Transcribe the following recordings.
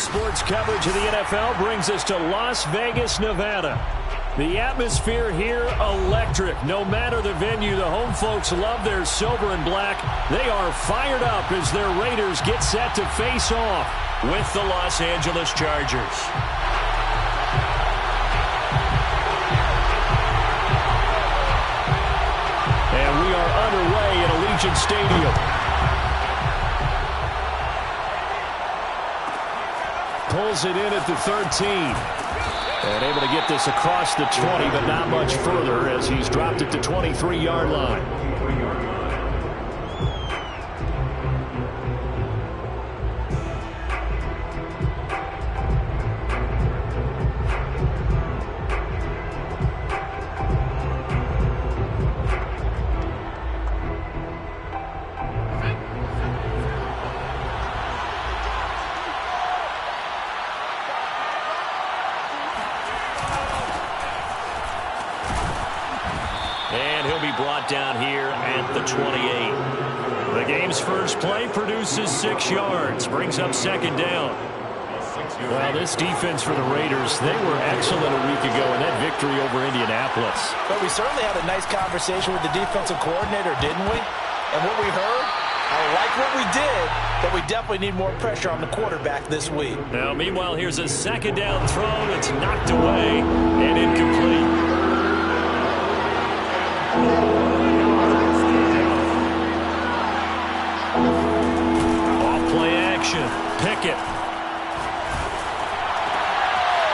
Sports coverage of the NFL brings us to Las Vegas, Nevada. The atmosphere here, electric. No matter the venue, the home folks love their silver and black. They are fired up as their Raiders get set to face off with the Los Angeles Chargers. And we are underway at Allegiant Stadium. Pulls it in at the 13. And able to get this across the 20, but not much further as he's dropped it to 23-yard line. And he'll be brought down here at the 28. The game's first play produces 6 yards, brings up second down. Well, this defense for the Raiders, they were excellent a week ago in that victory over Indianapolis. But we certainly had a nice conversation with the defensive coordinator, didn't we? And what we heard, I like what we did, but we definitely need more pressure on the quarterback this week. Now, meanwhile, here's a second down throw that's knocked away and incomplete. Off-play action. Pickett.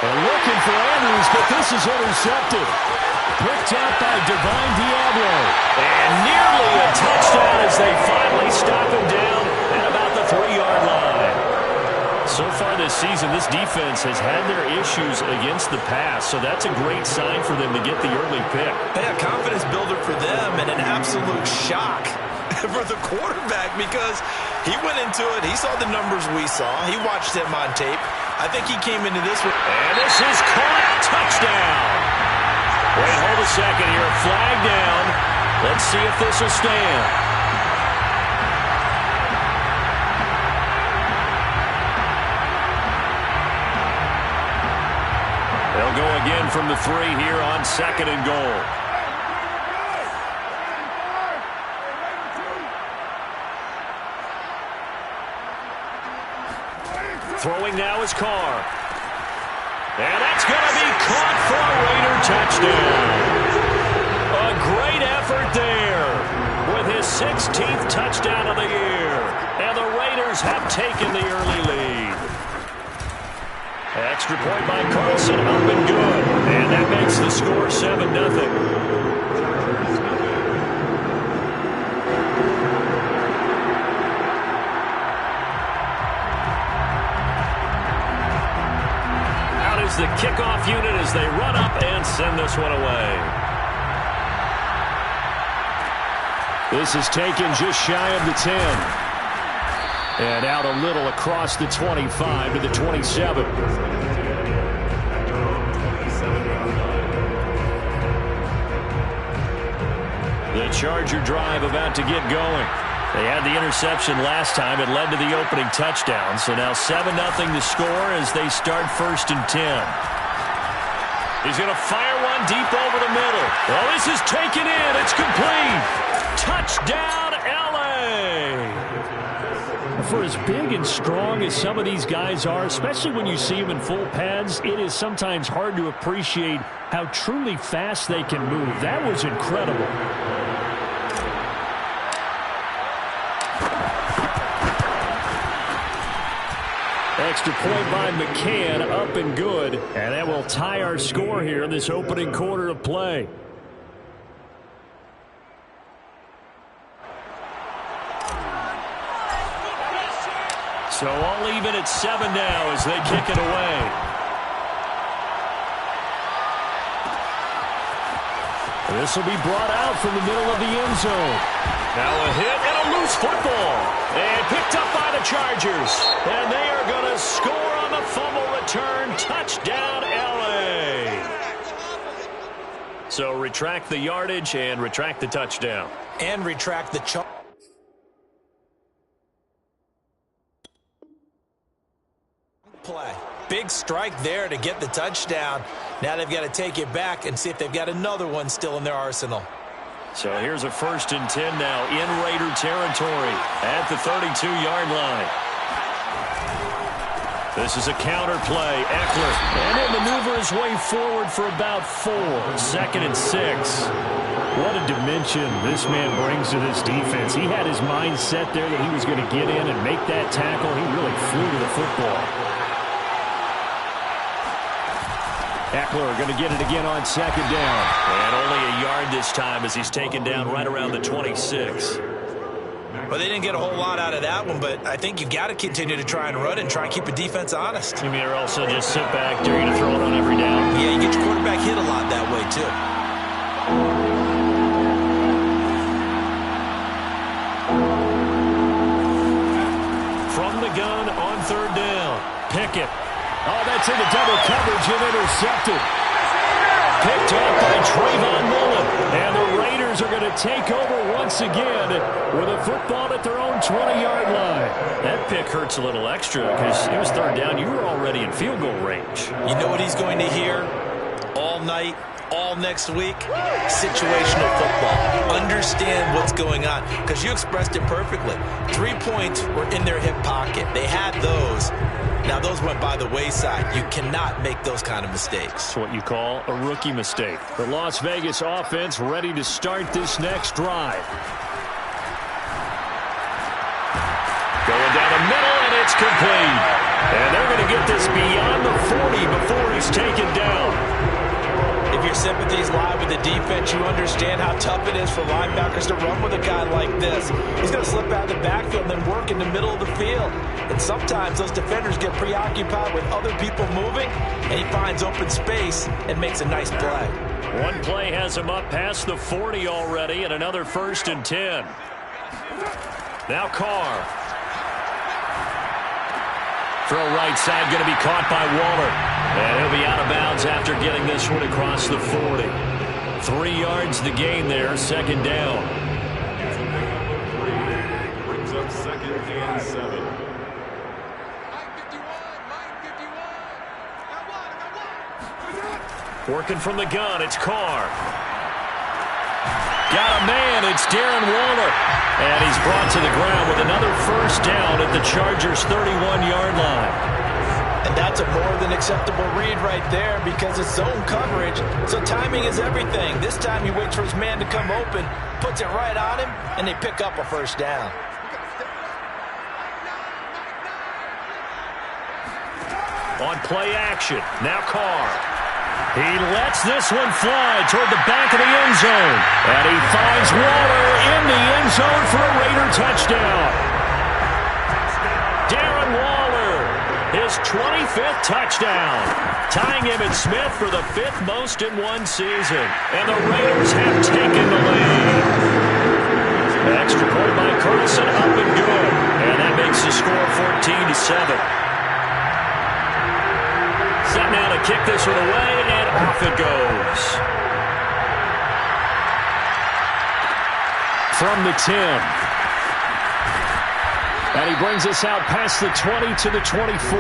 They're looking for Andrews, but this is intercepted. Picked up by Divine Diablo. And nearly a touchdown as they finally stop him down at about the 3-yard line. So far this season, this defense has had their issues against the pass, so that's a great sign for them to get the early pick. Yeah, confidence builder for them and an absolute shock for the quarterback because he went into it. He saw the numbers we saw. He watched them on tape. I think he came into this one. And this is caught. Touchdown. Wait, hold a second here. Flag down. Let's see if this will stand. They'll go again from the 3 here on second and goal. Throwing now is Carr. And that's going to be caught for a Raider touchdown. A great effort there with his 16th touchdown of the year. And the Raiders have taken the early lead. Extra point by Carlson, up and good. And that makes the score 7-0. The kickoff unit as they run up and send this one away. This is taken just shy of the 10. And out a little across the 25 to the 27. The Charger drive about to get going. They had the interception last time. It led to the opening touchdown. So now 7-0 the score as they start 1st and 10. He's going to fire one deep over the middle. Well, this is taken in. It's complete. Touchdown, L.A. For as big and strong as some of these guys are, especially when you see them in full pads, it is sometimes hard to appreciate how truly fast they can move. That was incredible. Extra point by McCann, up and good. And that will tie our score here in this opening quarter of play. So all even at 7 now as they kick it away. This will be brought out from the middle of the end zone. Now a hit and a loose football. And picked up by the Chargers. And they are going to score on the fumble return. Touchdown, L.A. So retract the yardage and retract the touchdown. And retract the charge. Play. big strike there to get the touchdown. Now they've got to take it back and see if they've got another one still in their arsenal. So here's a 1st and 10 now in Raider territory at the 32-yard line. This is a counter play. Eckler, and he'll maneuver his way forward for about 4. 2nd and 6. What a dimension this man brings to this defense. He had his mind set there that he was going to get in and make that tackle. He really flew to the football. Eckler going to get it again on 2nd down. And only a yard this time as he's taken down right around the 26. Well, they didn't get a whole lot out of that one, but I think you got to continue to try and run and try and keep the defense honest. You mean or also just sit back, dare you to throw it on every down? Yeah, you get your quarterback hit a lot that way, too. From the gun on 3rd down. Pickett. Oh, that's into double coverage and intercepted. Picked up by Trayvon Mullen. And the Raiders are going to take over once again with a football at their own 20-yard line. That pick hurts a little extra because it was 3rd down. You were already in field goal range. You know what he's going to hear all night, all next week? Situational football. Understand what's going on because you expressed it perfectly. 3 points were in their hip pocket. They had those. Now, those went by the wayside. You cannot make those kind of mistakes. It's what you call a rookie mistake. The Las Vegas offense ready to start this next drive. Going down the middle, and it's complete. And they're going to get this beyond the 40 before he's taken down. If your sympathies lie with the defense, you understand how tough it is for linebackers to run with a guy like this. He's going to slip out of the backfield and then work in the middle of the field. And sometimes those defenders get preoccupied with other people moving, and he finds open space and makes a nice play. One play has him up past the 40 already, and another 1st and 10. Now Carr. Throw right side, going to be caught by Waller. And he'll be out of bounds after getting this one across the 40. 3 yards the gain there, 2nd down. Brings up 2nd and 7. Working from the gun, it's Carr. Got a man, it's Darren Waller. And he's brought to the ground with another 1st down at the Chargers' 31-yard line. And that's a more than acceptable read right there because it's zone coverage, so timing is everything. This time he waits for his man to come open, puts it right on him, and they pick up a 1st down. On play action, now Carr. He lets this one fly toward the back of the end zone. And he finds Waller in the end zone for a Raider touchdown. Darren Waller, his 25th touchdown, tying him and Smith for the 5th most in one season. And the Raiders have taken the lead. An extra point by Carson, up and good. And that makes the score 14-7. Set now to kick this one away, and off it goes. From the 10. And he brings us out past the 20 to the 24.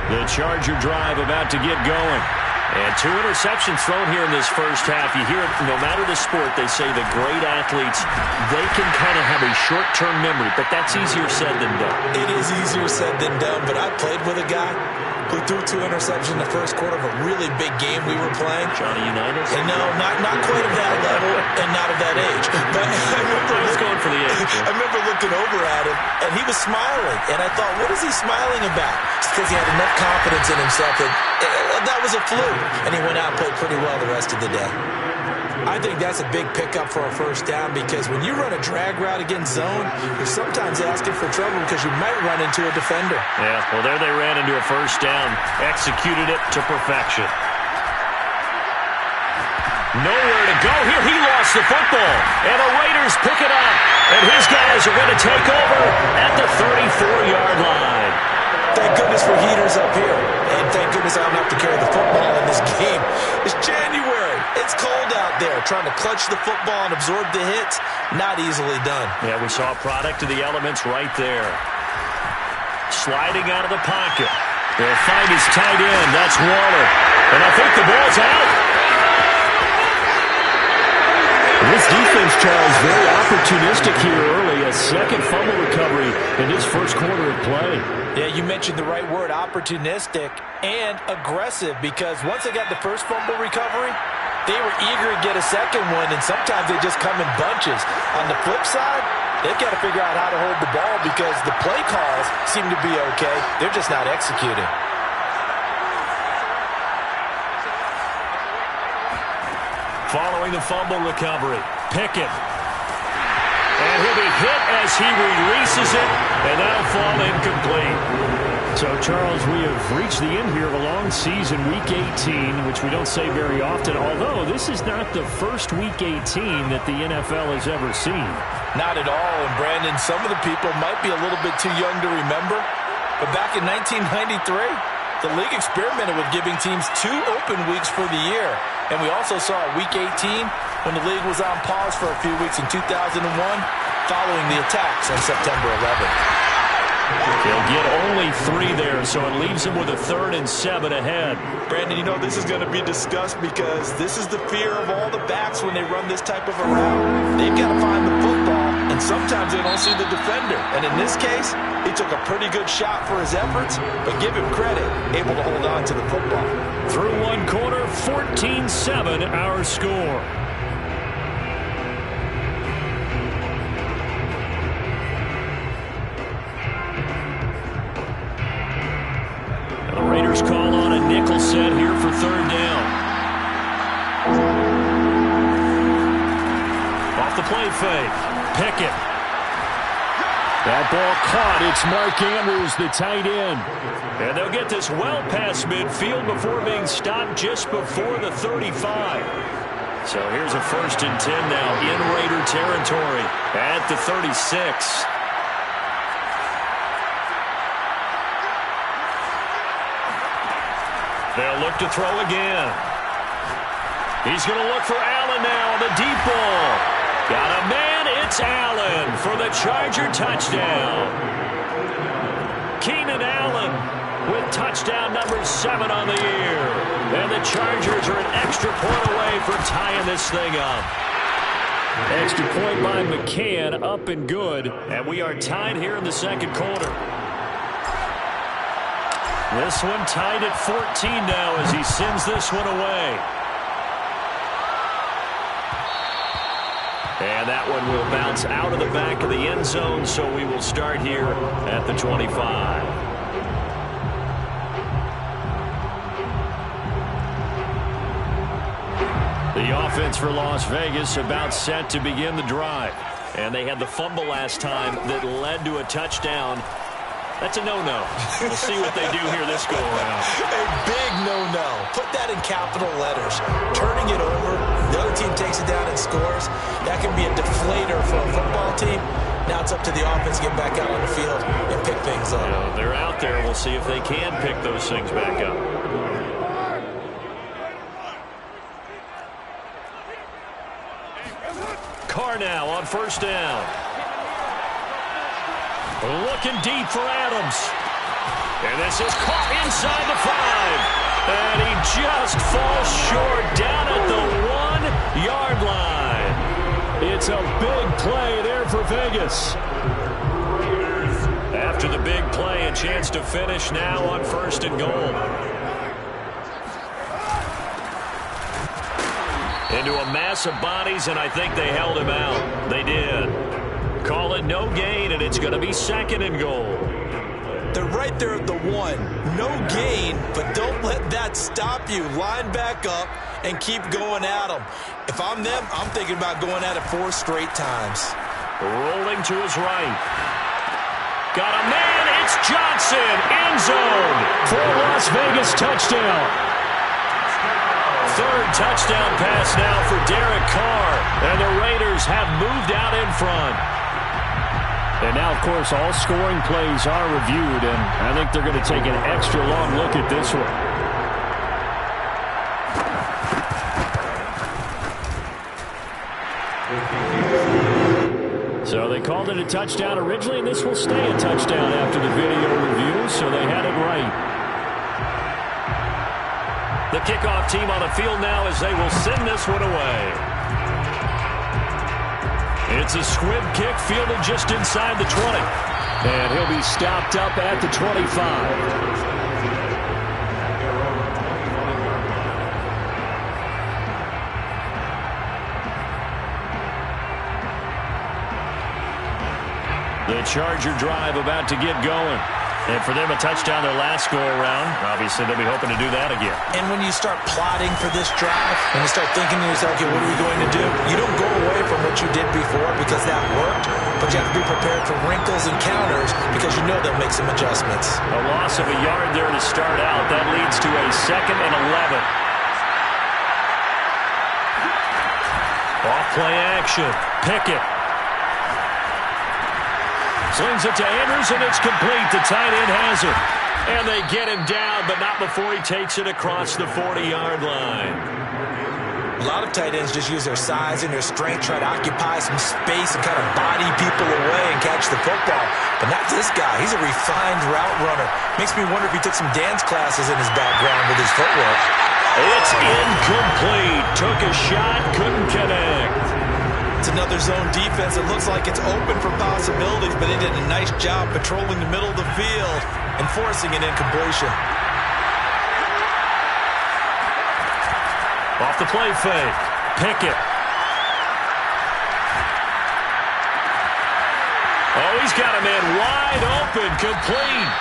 The Charger drive about to get going. And 2 interceptions thrown here in this first half. You hear it, no matter the sport, they say the great athletes, they can kind of have a short-term memory, but that's easier said than done. It is easier said than done, but I played with a guy who threw 2 interceptions in the first quarter of a really big game we were playing. Johnny Unitas? And no, not quite of that level and not of that age. But I was going for the age. I remember looking over at him, and he was smiling. And I thought, what is he smiling about? It's because he had enough confidence in himself that that was a fluke. And he went out and played pretty well the rest of the day. I think that's a big pickup for a 1st down because when you run a drag route against zone, you're sometimes asking for trouble because you might run into a defender. Yeah, well, there they ran into a 1st down, executed it to perfection. Nowhere to go here. He lost the football, and the Raiders pick it up, and his guys are going to take over at the 34-yard line. Thank goodness for heaters up here. And thank goodness I don't have to carry the football in this game. It's January. It's cold out there. Trying to clutch the football and absorb the hits, not easily done. Yeah, we saw a product of the elements right there. Sliding out of the pocket. They'll find his tight end. That's Waller. And I think the ball's out. This defense, Charles, very opportunistic here early. A second fumble recovery in his first quarter of play. Yeah, you mentioned the right word, opportunistic and aggressive, because once they got the first fumble recovery, they were eager to get a second one, and sometimes they just come in bunches. On the flip side, they've got to figure out how to hold the ball because the play calls seem to be okay. They're just not executing. Following the fumble recovery, Pickett. And he'll be hit as he releases it, and that'll fall incomplete. So, Charles, we have reached the end here of a long season, Week 18, which we don't say very often, although this is not the first Week 18 that the NFL has ever seen. Not at all, and Brandon, some of the people might be a little bit too young to remember, but back in 1993, the league experimented with giving teams 2 open weeks for the year. And we also saw Week 18 when the league was on pause for a few weeks in 2001 following the attacks on September 11th. They'll get only 3 there, so it leaves them with a 3rd and 7 ahead. Brandon, you know this is going to be discussed because this is the fear of all the backs when they run this type of a route. They've got to find the football, and sometimes they don't see the defender. And in this case, he took a pretty good shot for his efforts, but give him credit, able to hold on to the football. Through one quarter, 14-7 our score. The Raiders call on a nickel set here for 3rd down. Off the play fake. Pickett. That ball caught. It's Mark Andrews, the tight end. And they'll get this well past midfield before being stopped just before the 35. So here's a 1st and 10 now in Raider territory at the 36. They'll look to throw again. He's going to look for Allen now on the deep ball. Got a man, it's Allen for the Charger touchdown. Keenan Allen with touchdown number 7 on the year. And the Chargers are an extra point away from tying this thing up. Extra point by McCann, up and good. And we are tied here in the second quarter. This one tied at 14 now as he sends this one away. And that one will bounce out of the back of the end zone, so we will start here at the 25. The offense for Las Vegas about set to begin the drive. And they had the fumble last time that led to a touchdown. That's a no-no. We'll see what they do here this go-around. A big no-no. Put that in capital letters. Turning it over, the other team takes it down and scores. That can be a deflator for a football team. Now it's up to the offense to get back out on the field and pick things up. They're out there. We'll see if they can pick those things back up. Carr now on 1st down. Looking deep for Adams. And this is caught inside the 5. And he just falls short down at the 1-yard line. It's a big play there for Vegas. After the big play, a chance to finish now on 1st and goal. Into a mass of bodies, and I think they held him out. They did. Call it no gain, and it's going to be 2nd and goal. They're right there at the 1. No gain, but don't let that stop you. Line back up and keep going at them. If I'm them, I'm thinking about going at it 4 straight times. Rolling to his right. Got a man, it's Johnson, end zone for a Las Vegas touchdown. 3rd touchdown pass now for Derek Carr, and the Raiders have moved out in front. And now, of course, all scoring plays are reviewed, and I think they're going to take an extra long look at this one. So they called it a touchdown originally, and this will stay a touchdown after the video review, so they had it right. The kickoff team on the field now as they will send this one away. It's a squib kick fielded just inside the 20. And he'll be stopped up at the 25. The Charger drive about to get going. And for them, a touchdown their last go-around. Obviously, they'll be hoping to do that again. And when you start plotting for this drive, when you start thinking to yourself, okay, what are we going to do? You don't go away from what you did before because that worked, but you have to be prepared for wrinkles and counters because you know they'll make some adjustments. A loss of a yard there to start out. That leads to a 2nd and 11. Off play action. Pickett. Slings it to Andrews, and it's complete. The tight end has it. And they get him down, but not before he takes it across the 40-yard line. A lot of tight ends just use their size and their strength, try to occupy some space and kind of body people away and catch the football. But not this guy. He's a refined route runner. Makes me wonder if he took some dance classes in his background with his footwork. It's incomplete. Took a shot, couldn't connect. It's another zone defense. It looks like it's open for possibilities, but they did a nice job patrolling the middle of the field and forcing an incompletion. Off the play fake. Pickett. Oh, he's got a man wide open, complete.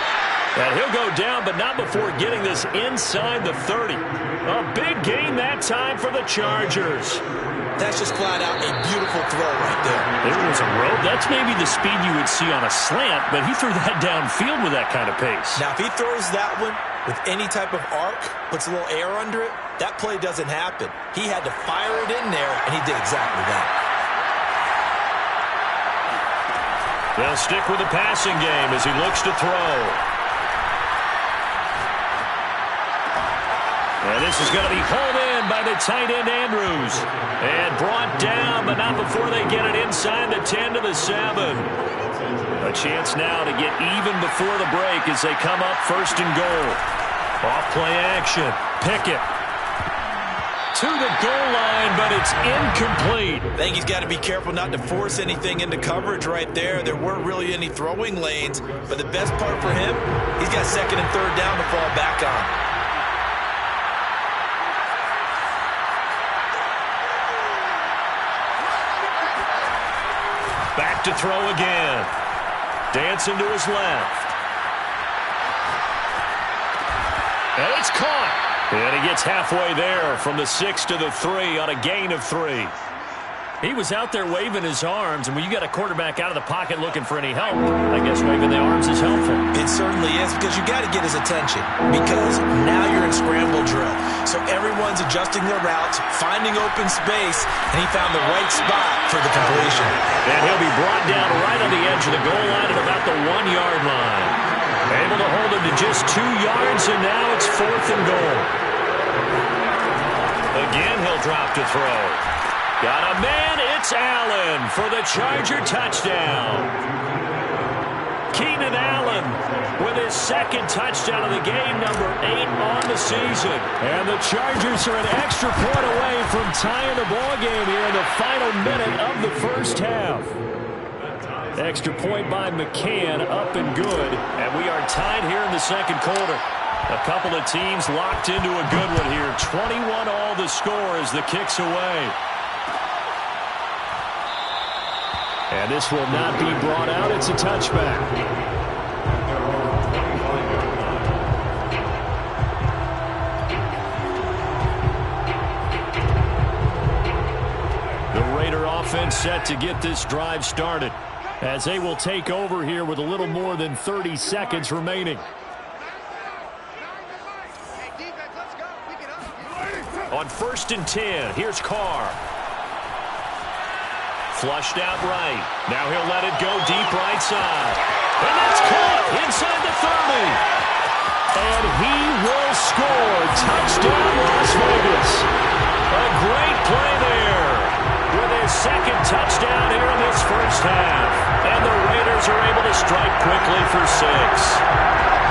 And he'll go down, but not before getting this inside the 30. A big gain that time for the Chargers. That's just flat out a beautiful throw right there. It was a road. That's maybe the speed you would see on a slant, but he threw that downfield with that kind of pace. Now, if he throws that one with any type of arc, puts a little air under it, that play doesn't happen. He had to fire it in there, and he did exactly that. They'll stick with the passing game as he looks to throw. And this is going to be hauled in by the tight end Andrews. And brought down, but not before they get it inside the 10 to the 7. A chance now to get even before the break as they come up 1st and goal. Off play action. Pickett to the goal line, but it's incomplete. I think he's got to be careful not to force anything into coverage right there. There weren't really any throwing lanes, but the best part for him, he's got 2nd and 3rd down to fall back on. Back to throw again. Dancing to his left. And it's caught. And he gets halfway there from the 6 to the 3 on a gain of 3. He was out there waving his arms, and when you got a quarterback out of the pocket looking for any help, I guess waving the arms is helpful. It certainly is, because you got to get his attention, because now you're in scramble drill. So everyone's adjusting their routes, finding open space, and he found the right spot for the completion. And he'll be brought down right on the edge of the goal line at about the 1-yard line. Able to hold him to just 2 yards, and now it's 4th and goal. Again, he'll drop to throw. Got a man, it's Allen for the Charger touchdown. Keenan Allen with his 2nd touchdown of the game, number 8 on the season. And the Chargers are an extra point away from tying the ballgame here in the final minute of the first half. Extra point by McCann, up and good. And we are tied here in the 2nd quarter. A couple of teams locked into a good one here. 21 all the score as the kick's away. And this will not be brought out. It's a touchback. The Raider offense set to get this drive started, as they will take over here with a little more than 30 seconds remaining. On 1st and 10, here's Carr. Flushed out right. Now he'll let it go deep right side. And that's caught inside the 30. And he will score. Touchdown, Las Vegas. A great play there with his second touchdown here in this first half. And the Raiders are able to strike quickly for 6.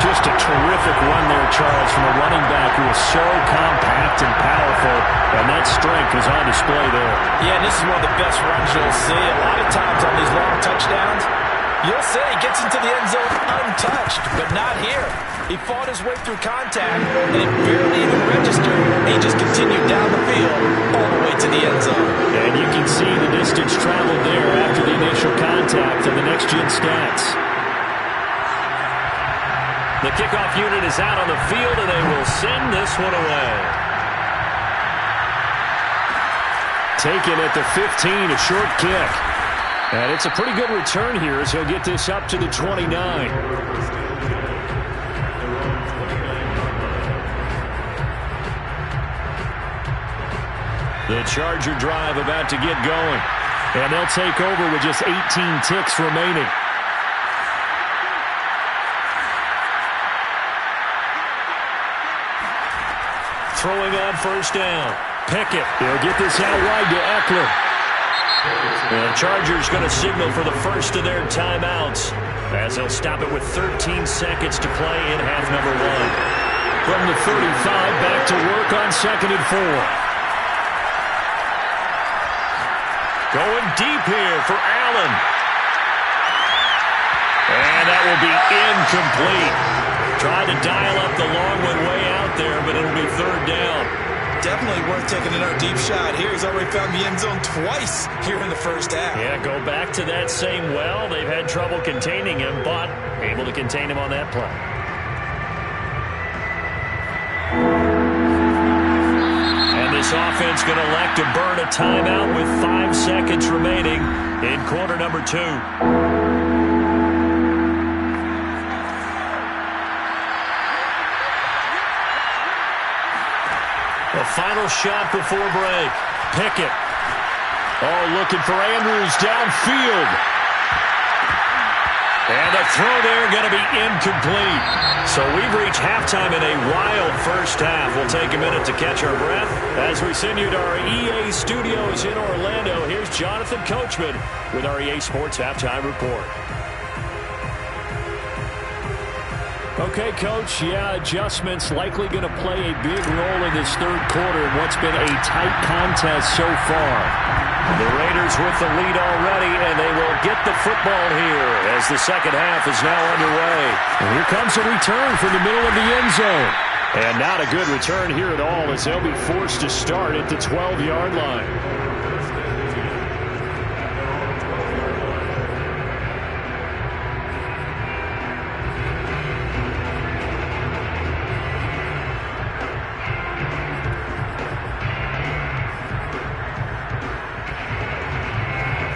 Just a terrific run there, Charles, from a running back who is so compact and powerful, and that strength was on display there. Yeah, and this is one of the best runs you'll see. A lot of times on these long touchdowns, you'll say he gets into the end zone untouched, but not here. He fought his way through contact, and it barely even registered. He just continued down the field all the way to the end zone. And you can see the distance traveled there after the initial contact in the next-gen stats. The kickoff unit is out on the field, and they will send this one away. Taken at the 15, a short kick. And it's a pretty good return here as he'll get this up to the 29. The Charger drive about to get going. And they'll take over with just 18 ticks remaining. Throwing on first down. Pickett. He'll get this out wide to Eckler. The Chargers going to signal for the first of their timeouts as they'll stop it with 13 seconds to play in half number 1. From the 35, back to work on 2nd and 4. Going deep here for Allen. And that will be incomplete. Tried to dial up the long one way out there, but it'll be 3rd down. Definitely worth taking another deep shot here. He's already found the end zone twice here in the first half. Yeah, go back to that same well. They've had trouble containing him, but able to contain him on that play. And this offense going to elect to burn a timeout with 5 seconds remaining in quarter number 2. The final shot before break. Pickett. Oh, looking for Andrews downfield. And the throw there going to be incomplete. So we've reached halftime in a wild first half. We'll take a minute to catch our breath. As we send you to our EA studios in Orlando, here's Jonathan Coachman with our EA Sports Halftime Report. Okay, Coach, adjustments likely going to play a big role in this third quarter in what's been a tight contest so far. The Raiders with the lead already, and they will get the football here as the second half is now underway. And here comes a return from the middle of the end zone. And not a good return here at all as they'll be forced to start at the 12-yard line.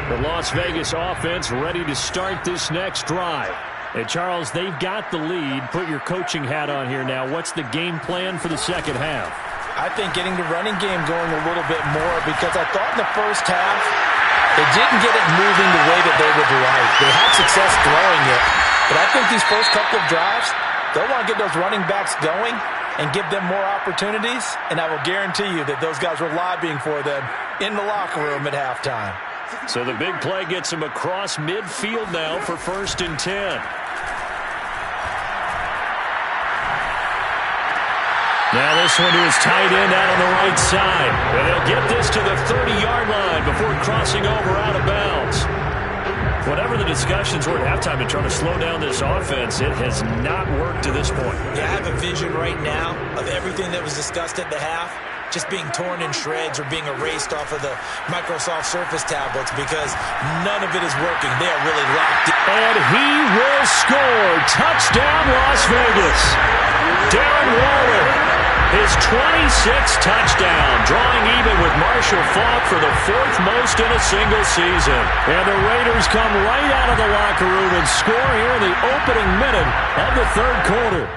The Las Vegas offense ready to start this next drive. And Charles, they've got the lead. Put your coaching hat on here now. What's the game plan for the second half? I think getting the running game going a little bit more because I thought in the first half they didn't get it moving the way that they would like. They had success throwing it. But I think these first couple of drives, they'll want to get those running backs going and give them more opportunities. And I will guarantee you that those guys were lobbying for them in the locker room at halftime. So the big play gets him across midfield now for 1st and 10. Now this one to his tight end out on the right side. And they'll get this to the 30-yard line before crossing over out of bounds. Whatever the discussions were at halftime to try to slow down this offense, it has not worked to this point. Yeah, I have a vision right now of everything that was discussed at the half just being torn in shreds or being erased off of the Microsoft Surface tablets because none of it is working. They are really locked in. And he will score. Touchdown, Las Vegas. Darren Waller, his 26th touchdown, drawing even with Marshall Faulk for the 4th most in a single season. And the Raiders come right out of the locker room and score here in the opening minute of the third quarter.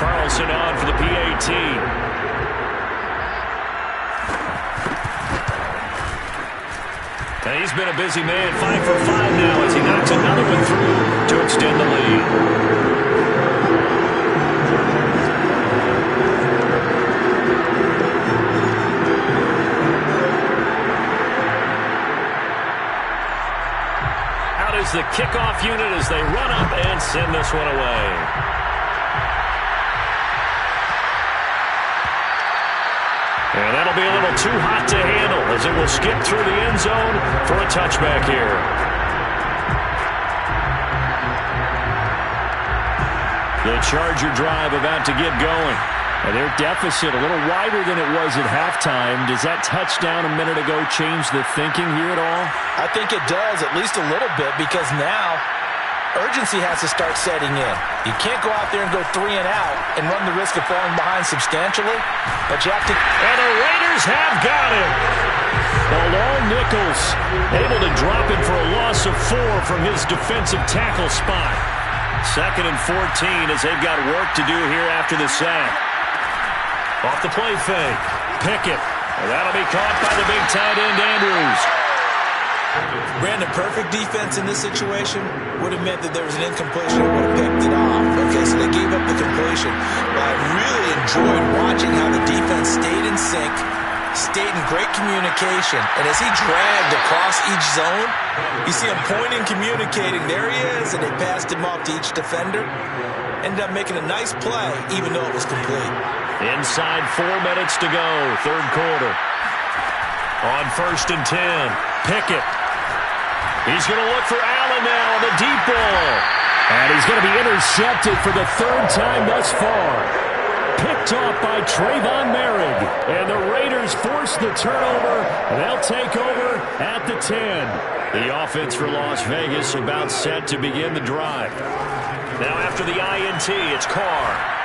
Carlson on for the PAT. And he's been a busy man, 5 for 5 now as he knocks another one through to extend the lead. Is the kickoff unit as they run up and send this one away. And that'll be a little too hot to handle as it will skip through the end zone for a touchback here. The Charger drive about to get going. And their deficit a little wider than it was at halftime. Does that touchdown a minute ago change the thinking here at all? I think it does, at least a little bit, because now urgency has to start setting in. You can't go out there and go 3 and out and run the risk of falling behind substantially, but you have to... And the Raiders have got him. Along Nichols, able to drop it for a loss of 4 from his defensive tackle spot. 2nd and 14 as they've got work to do here after the sack. Off the play fake. Pickett. And that'll be caught by the big tight end, Andrews. Brandon, perfect defense in this situation would have meant that there was an incompletion and would have picked it off. Okay, so they gave up the completion. But I really enjoyed watching how the defense stayed in sync, stayed in great communication. And as he dragged across each zone, you see him pointing, communicating. There he is, and they passed him off to each defender. Ended up making a nice play, even though it was complete. Inside 4 minutes to go, third quarter. On 1st and 10, Pickett. He's going to look for Allen now on the deep ball. And he's going to be intercepted for the 3rd time thus far. Picked off by Trayvon Merrick. And the Raiders force the turnover. They'll take over at the 10. The offense for Las Vegas about set to begin the drive. Now after the INT, it's Carr.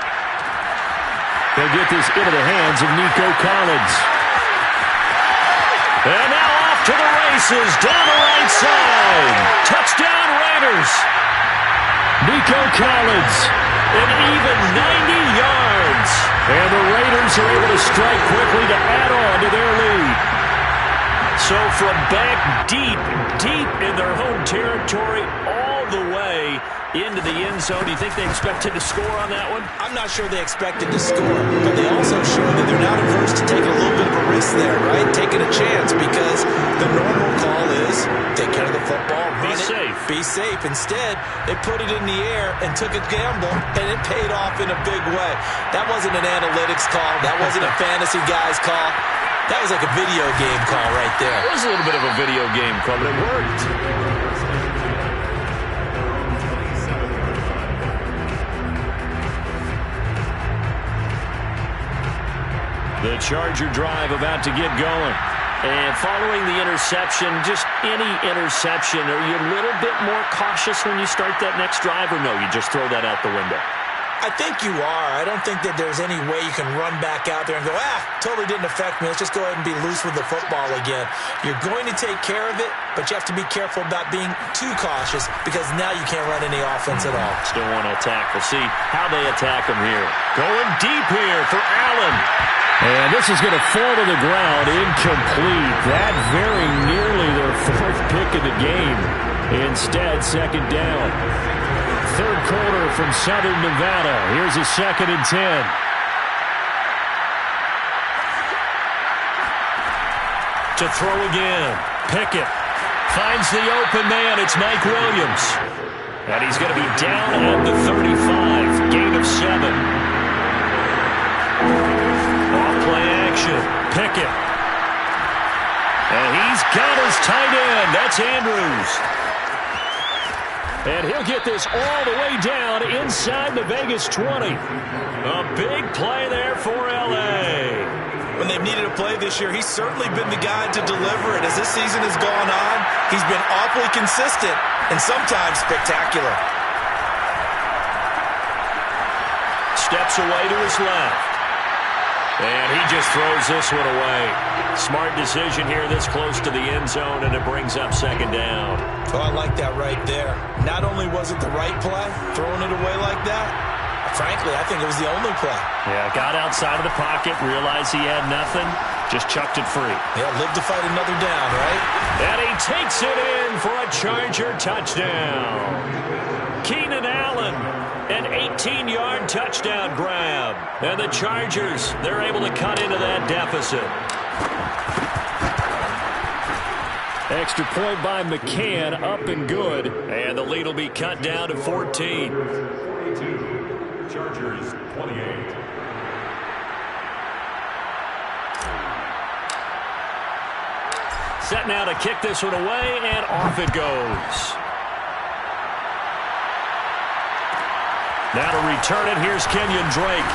They'll get this into the hands of Nico Collins. And now off to the races, down the right side. Touchdown Raiders. Nico Collins, an even 90 yards. And the Raiders are able to strike quickly to add on to their lead. So from back deep in their home territory, all the way into the end zone. Do you think they expected to score on that one? I'm not sure they expected to score, but they also show that they're not averse to taking a little bit of a risk there, right? Taking a chance, because the normal call is take care of the football, run it, be safe. Instead, they put it in the air and took a gamble, and it paid off in a big way. That wasn't an analytics call. That wasn't a fantasy guy's call. That was like a video game call right there. It was a little bit of a video game call, but it worked. The Charger drive about to get going. And following the interception, just any interception, are you a little bit more cautious when you start that next drive, or no, you just throw that out the window? I think you are. I don't think that there's any way you can run back out there and go, totally didn't affect me. Let's just go ahead and be loose with the football again. You're going to take care of it, but you have to be careful about being too cautious, because now you can't run any offense at all. Still want to attack. We'll see how they attack him here. Going deep here for Allen. And this is going to fall to the ground, incomplete. That very nearly their 4th pick of the game. Instead, 2nd down. 3rd quarter from Southern Nevada. Here's a 2nd and 10. To throw again. Pickett finds the open man. It's Mike Williams. And he's going to be down at the 35. Gain of 7. Off-play action. Pickett. And he's got his tight end. That's Andrews. And he'll get this all the way down inside the Vegas 20. A big play there for L.A. When they've needed a play this year, he's certainly been the guy to deliver it. As this season has gone on, he's been awfully consistent and sometimes spectacular. Steps away to his left. And he just throws this one away. Smart decision here this close to the end zone, and it brings up 2nd down. Oh, I like that right there. Not only was it the right play, throwing it away like that, frankly, I think it was the only play. Yeah, got outside of the pocket, realized he had nothing, Just chucked it free. Yeah, live to fight another down, right? And he takes it in for a Charger touchdown. Keenan Allen, an 18-yard touchdown grab. And the Chargers, they're able to cut into that deficit. Extra point by McCann, up and good. And the lead will be cut down to 14. 22, Chargers 28. Set now to kick this one away, and off it goes. Now to return it, here's Kenyon Drake.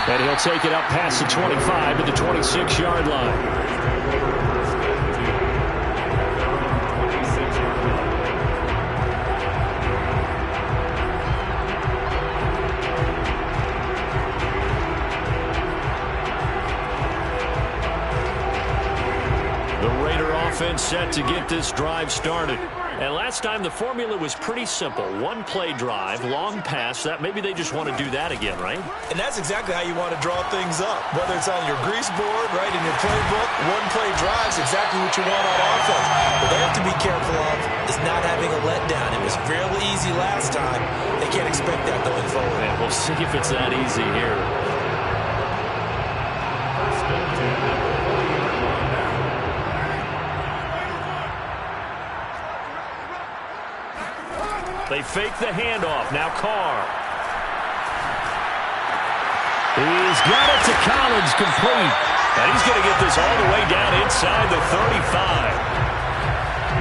And he'll take it up past the 25 to the 26-yard line. Offense set to get this drive started. And last time the formula was pretty simple. One play drive, long pass. That maybe they just want to do that again, right? And that's exactly how you want to draw things up. Whether it's on your grease board, right, in your playbook, one play drive is exactly what you want on offense. What they have to be careful of is not having a letdown. It was real easy last time. They can't expect that going forward. And we'll see if it's that easy here. They fake the handoff. Now Carr. He's got it to Collins, complete. And he's going to get this all the way down inside the 35.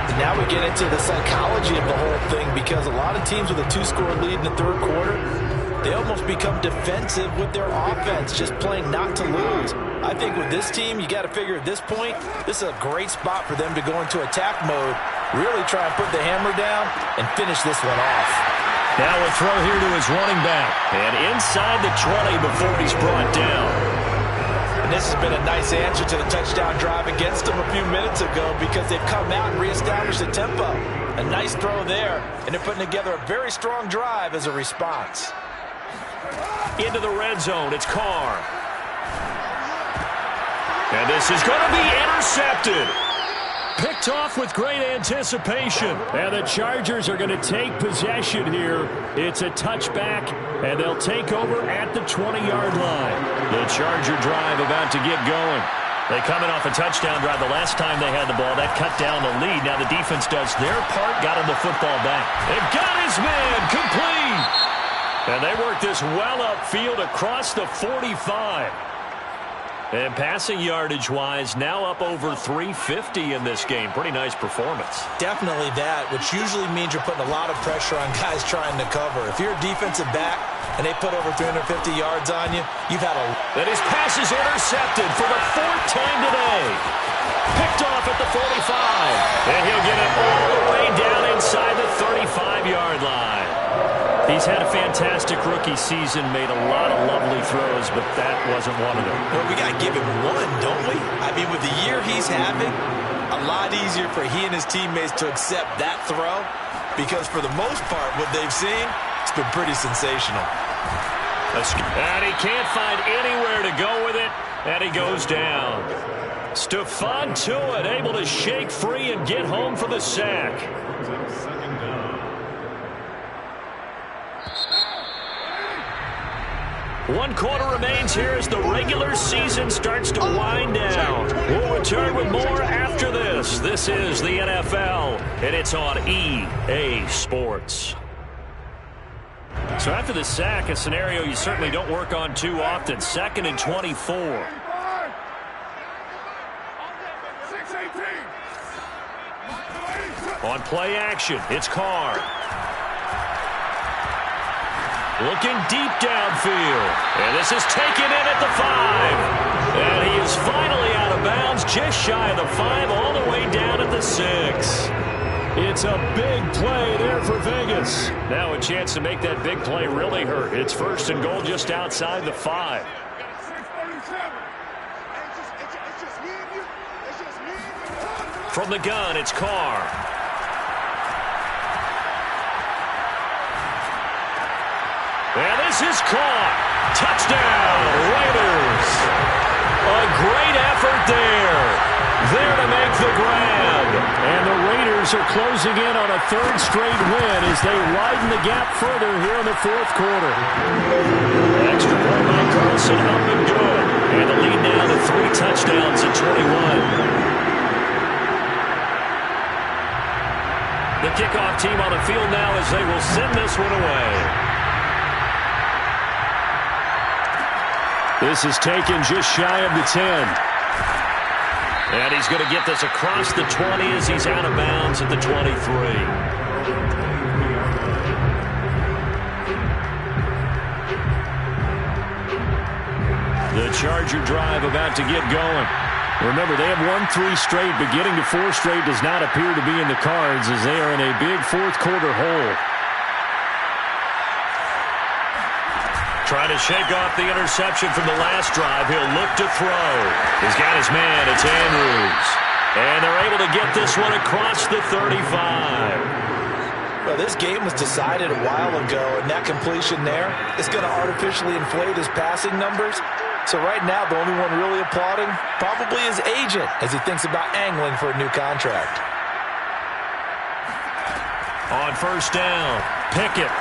And now we get into the psychology of the whole thing, because a lot of teams with a two-score lead in the third quarter, they almost become defensive with their offense, just playing not to lose. I think with this team, you got to figure at this point, this is a great spot for them to go into attack mode, really try and put the hammer down and finish this one off. Now a throw here to his running back. And inside the 20 before he's brought down. And this has been a nice answer to the touchdown drive against them a few minutes ago, because they've come out and reestablished the tempo. A nice throw there, and they're putting together a very strong drive as a response. Into the red zone, it's Carr. And this is going to be intercepted. Picked off with great anticipation. And the Chargers are going to take possession here. It's a touchback, and they'll take over at the 20-yard line. The Charger drive about to get going. They coming off a touchdown drive the last time they had the ball. That cut down the lead. Now the defense does their part, got him the football back. They got his man complete. And they work this well upfield across the 45. And passing yardage-wise, now up over 350 in this game. Pretty nice performance. Definitely that, which usually means you're putting a lot of pressure on guys trying to cover. If you're a defensive back and they put over 350 yards on you, you've had a... And his pass is intercepted for the fourth time today. Picked off at the 45. And he'll get it all the way down inside the 35-yard line. He's had a fantastic rookie season, made a lot of lovely throws, but that wasn't one of them. Well, we got to give him one, don't we? I mean, with the year he's having, a lot easier for he and his teammates to accept that throw, because for the most part, what they've seen, it's been pretty sensational. And he can't find anywhere to go with it, and he goes down. Stephon Tuitt able to shake free and get home for the sack. Second down. 1 quarter remains here as the regular season starts to wind down. We'll return with more after this. This is the NFL, and it's on EA Sports. So after the sack, a scenario you certainly don't work on too often. 2nd and 24. On play action, it's Carr. Looking deep downfield. And this is taken in at the 5. And he is finally out of bounds, just shy of the 5, all the way down at the 6. It's a big play there for Vegas. Now a chance to make that big play really hurt. It's 1st and goal just outside the 5. From the gun, it's Carr. And this is caught. Touchdown, Raiders. A great effort there. There to make the grab. And the Raiders are closing in on a third straight win as they widen the gap further here in the fourth quarter. Extra point by Carlson, up and good. And the lead now to 3 touchdowns at 21. The kickoff team on the field now as they will send this one away. This is taken just shy of the 10. And he's going to get this across the 20 as he's out of bounds at the 23. The Charger drive about to get going. Remember, they have won 3 straight, but getting to 4 straight does not appear to be in the cards as they are in a big fourth quarter hole. Trying to shake off the interception from the last drive. He'll look to throw. He's got his man. It's Andrews. And they're able to get this one across the 35. Well, this game was decided a while ago, and that completion there is going to artificially inflate his passing numbers. So right now, the only one really applauding probably his agent as he thinks about angling for a new contract. On first down, Pickett.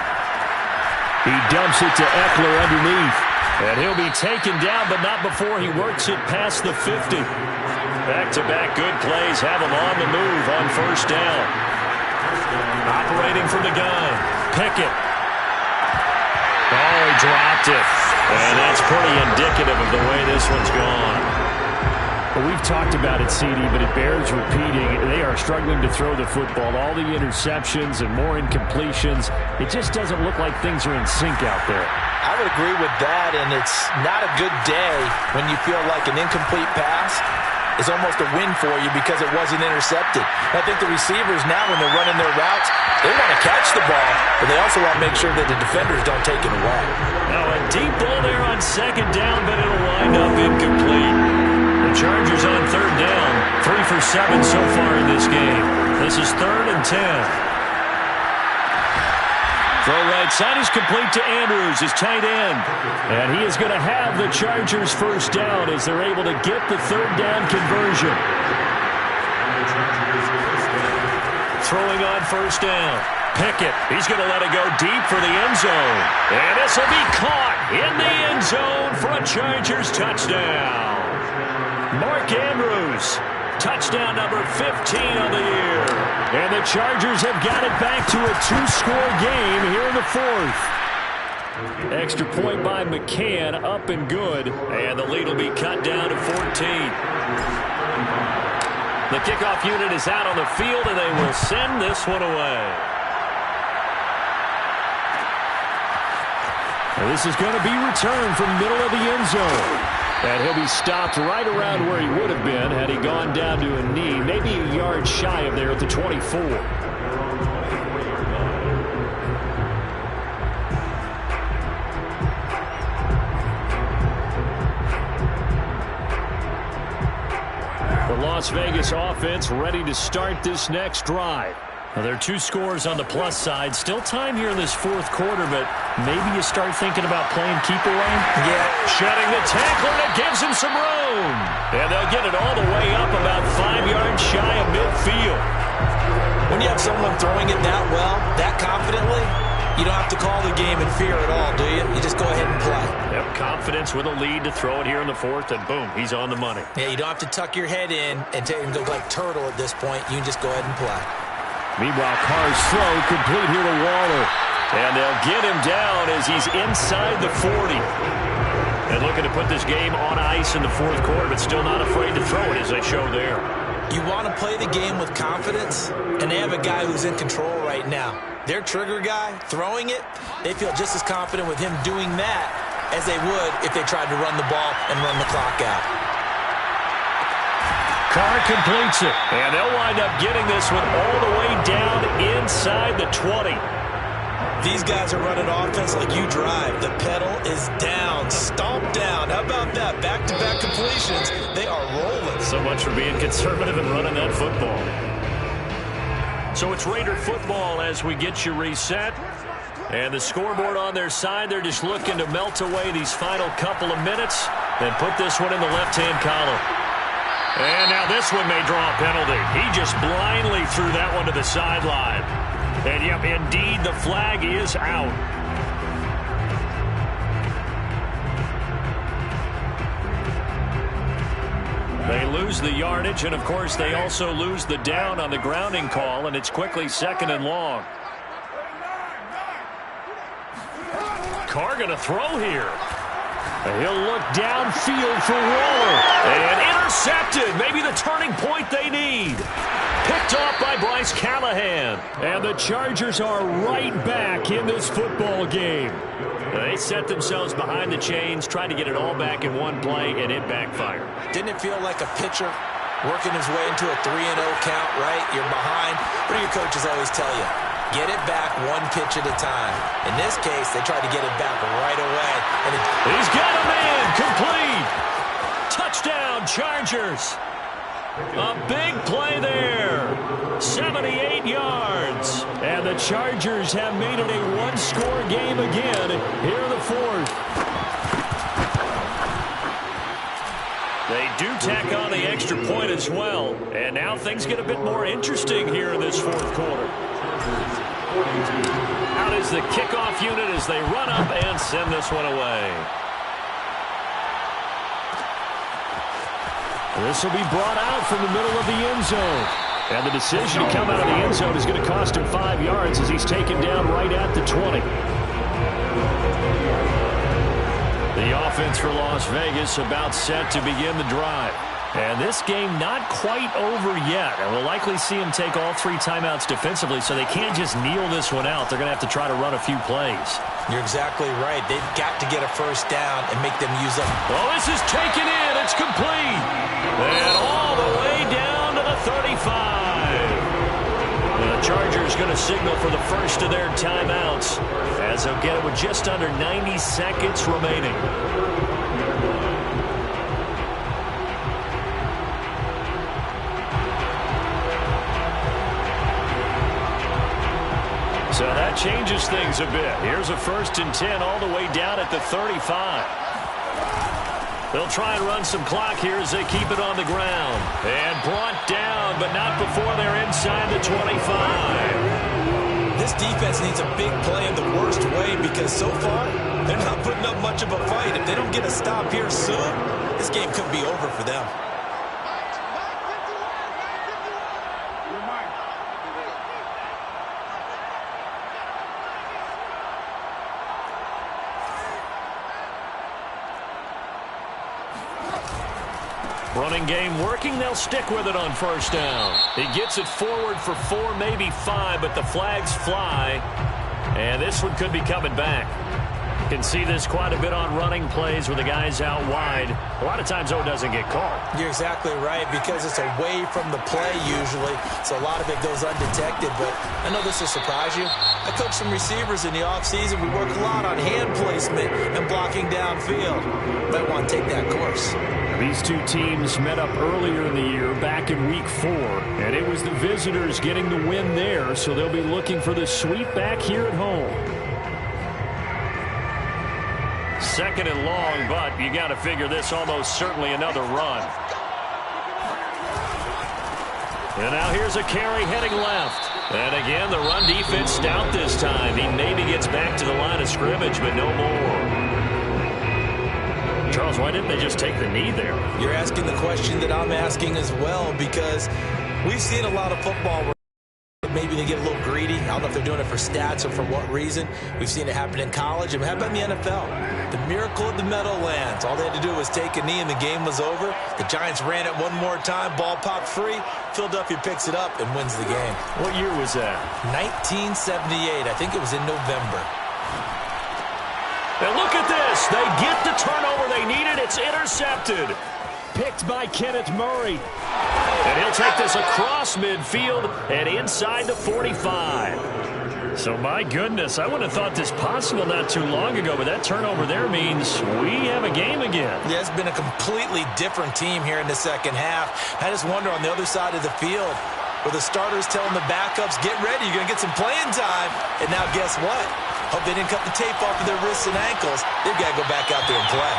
He dumps it to Eckler underneath. And he'll be taken down, but not before he works it past the 50. Back-to-back good plays have him on the move on first down. Operating from the gun, Pickett. Oh, he dropped it. And that's pretty indicative of the way this one's gone. Well, we've talked about it, CD, but it bears repeating. They are struggling to throw the football. All the interceptions and more incompletions. It just doesn't look like things are in sync out there. I would agree with that, and it's not a good day when you feel like an incomplete pass is almost a win for you because it wasn't intercepted. I think the receivers now, when they're running their routes, they want to catch the ball, but they also want to make sure that the defenders don't take it away. Now a deep ball there on second down, but it'll wind up incomplete. The Chargers on third down, 3 for 7 so far in this game. This is 3rd and 10. Throw right side is complete to Andrews, his tight end. And he is going to have the Chargers first down as they're able to get the third down conversion. Throwing on first down. Pickett, he's going to let it go deep for the end zone. And this will be caught in the end zone for a Chargers touchdown. Mark Andrews, touchdown number 15 on the year. And the Chargers have got it back to a 2-score game here in the fourth. Extra point by McCann, up and good. And the lead will be cut down to 14. The kickoff unit is out on the field, and they will send this one away. And this is going to be returned from middle of the end zone. And he'll be stopped right around where he would have been had he gone down to a knee, maybe a yard shy of there at the 24. The Las Vegas offense ready to start this next drive. Well, there are 2 scores on the plus side. Still time here in this fourth quarter, but maybe you start thinking about playing keep away. Yeah. Shedding the tackler, and it gives him some room. And they'll get it all the way up about 5 yards shy of midfield. When you have someone throwing it that well, that confidently, you don't have to call the game in fear at all, do you? You just go ahead and play. Yep, confidence with a lead to throw it here in the fourth, and boom, he's on the money. Yeah, you don't have to tuck your head in and go like turtle at this point. You can just go ahead and play. Meanwhile, Carr's throw complete here to Waller. And they'll get him down as he's inside the 40. And looking to put this game on ice in the fourth quarter, but still not afraid to throw it as they show there. You want to play the game with confidence, and they have a guy who's in control right now. Their trigger guy, throwing it, they feel just as confident with him doing that as they would if they tried to run the ball and run the clock out. Carr completes it, and they'll wind up getting this one all the way down inside the 20. These guys are running offense like you drive. The pedal is down, stomp down. How about that? Back-to-back completions. They are rolling. So much for being conservative and running that football. So it's Raider football as we get you reset. And the scoreboard on their side, they're just looking to melt away these final couple of minutes. And put this one in the left-hand column. And now this one may draw a penalty. He just blindly threw that one to the sideline. And, yep, indeed, the flag is out. They lose the yardage, and, of course, they also lose the down on the grounding call, and it's quickly 2nd and long. Carr going to throw here. He'll look downfield for Waller. And intercepted. Maybe the turning point they need. Picked off by Bryce Callahan. And the Chargers are right back in this football game. They set themselves behind the chains, tried to get it all back in one play, and it backfired. Didn't it feel like a pitcher working his way into a 3-0 count, right? You're behind. What do your coaches always tell you? Get it back one pitch at a time. In this case, they tried to get it back right away. And he's got a man complete. Touchdown, Chargers. A big play there. 78 yards. And the Chargers have made it a one-score game again here in the 4th. They do tack on the extra point as well. And now things get a bit more interesting here in this 4th quarter. Out is the kickoff unit as they run up and send this one away. This will be brought out from the middle of the end zone. And the decision to come out of the end zone is going to cost him 5 yards as he's taken down right at the 20. The offense for Las Vegas about set to begin the drive. And this game not quite over yet. And we'll likely see him take all 3 timeouts defensively, so they can't just kneel this one out. They're going to have to try to run a few plays. You're exactly right. They've got to get a first down and make them use up. Oh, this is taken in. It's complete. And all the way down to the 35. And the Chargers going to signal for the first of their timeouts as they'll get it with just under 90 seconds remaining. So that changes things a bit. Here's a 1st and 10 all the way down at the 35. They'll try and run some clock here as they keep it on the ground. And brought down, but not before they're inside the 25. This defense needs a big play in the worst way because so far they're not putting up much of a fight. If they don't get a stop here soon, this game could be over for them. Running game working. They'll stick with it on 1st down. He gets it forward for 4, maybe 5, but the flags fly. And this one could be coming back. You can see this quite a bit on running plays with the guys out wide. A lot of times, though, it doesn't get called. You're exactly right because it's away from the play usually, so a lot of it goes undetected. But I know this will surprise you. I coach some receivers in the offseason. We work a lot on hand placement and blocking downfield. Might want to take that course. These two teams met up earlier in the year, back in Week 4, and it was the visitors getting the win there, so they'll be looking for the sweep back here at home. 2nd and long, but you got to figure this almost certainly another run. And now here's a carry heading left. And again, the run defense stout this time. He maybe gets back to the line of scrimmage, but no more. Charles, why didn't they just take the knee there? You're asking the question that I'm asking as well because we've seen a lot of football where maybe they get a little greedy. I don't know if they're doing it for stats or for what reason. We've seen it happen in college. And how about in the NFL? The miracle of the Meadowlands. All they had to do was take a knee and the game was over. The Giants ran it one more time. Ball popped free. Philadelphia picks it up and wins the game. What year was that? 1978. I think it was in November. And look at this. They get the turnover they needed. It's intercepted. Picked by Kenneth Murray. And he'll take this across midfield and inside the 45. So, my goodness, I wouldn't have thought this possible not too long ago, but that turnover there means we have a game again. Yeah, it's been a completely different team here in the second half. I just wonder on the other side of the field where the starters telling the backups, get ready, you're going to get some playing time. And now guess what? Hope they didn't cut the tape off of their wrists and ankles. They've got to go back out there and play.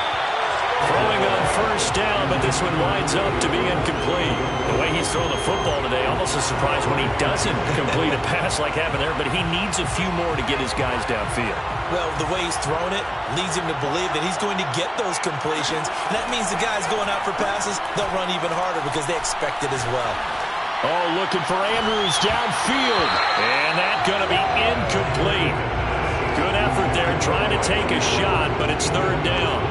Throwing on first down, but this one winds up to be incomplete. The way he's throwing the football today, almost a surprise when he doesn't complete a pass like happened there, but he needs a few more to get his guys downfield. Well, the way he's thrown it leads him to believe that he's going to get those completions. And that means the guys going out for passes, they'll run even harder because they expect it as well. Oh, looking for Andrews downfield. And that's going to be incomplete. Good effort there trying to take a shot, but it's third down.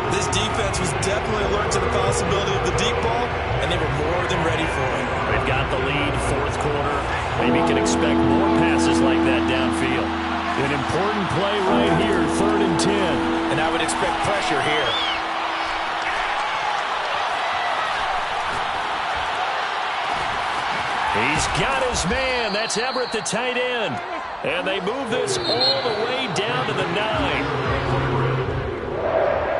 This defense was definitely alert to the possibility of the deep ball, and they were more than ready for it. They've got the lead, fourth quarter. Maybe can expect more passes like that downfield. An important play right here, 3rd and 10. And I would expect pressure here. He's got his man. That's Everett, the tight end. And they move this all the way down to the 9.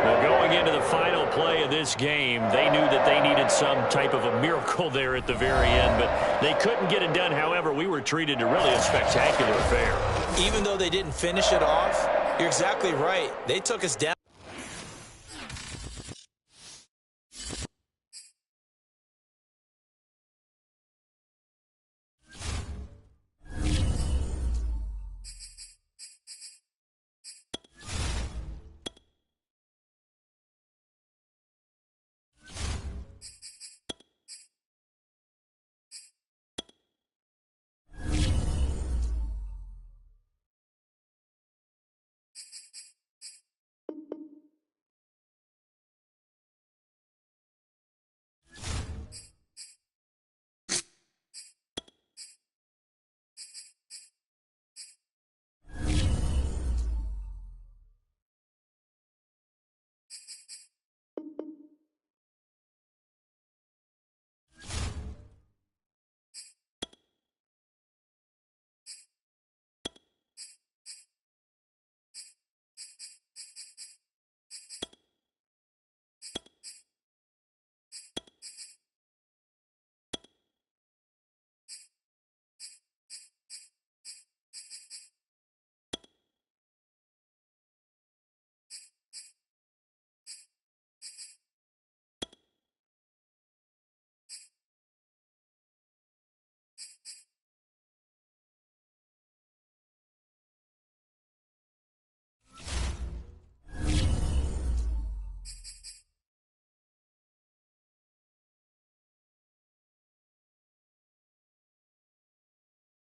Well, going into the final play of this game, they knew that they needed some type of a miracle there at the very end, but they couldn't get it done. However, we were treated to really a spectacular affair. Even though they didn't finish it off, you're exactly right. They took us down.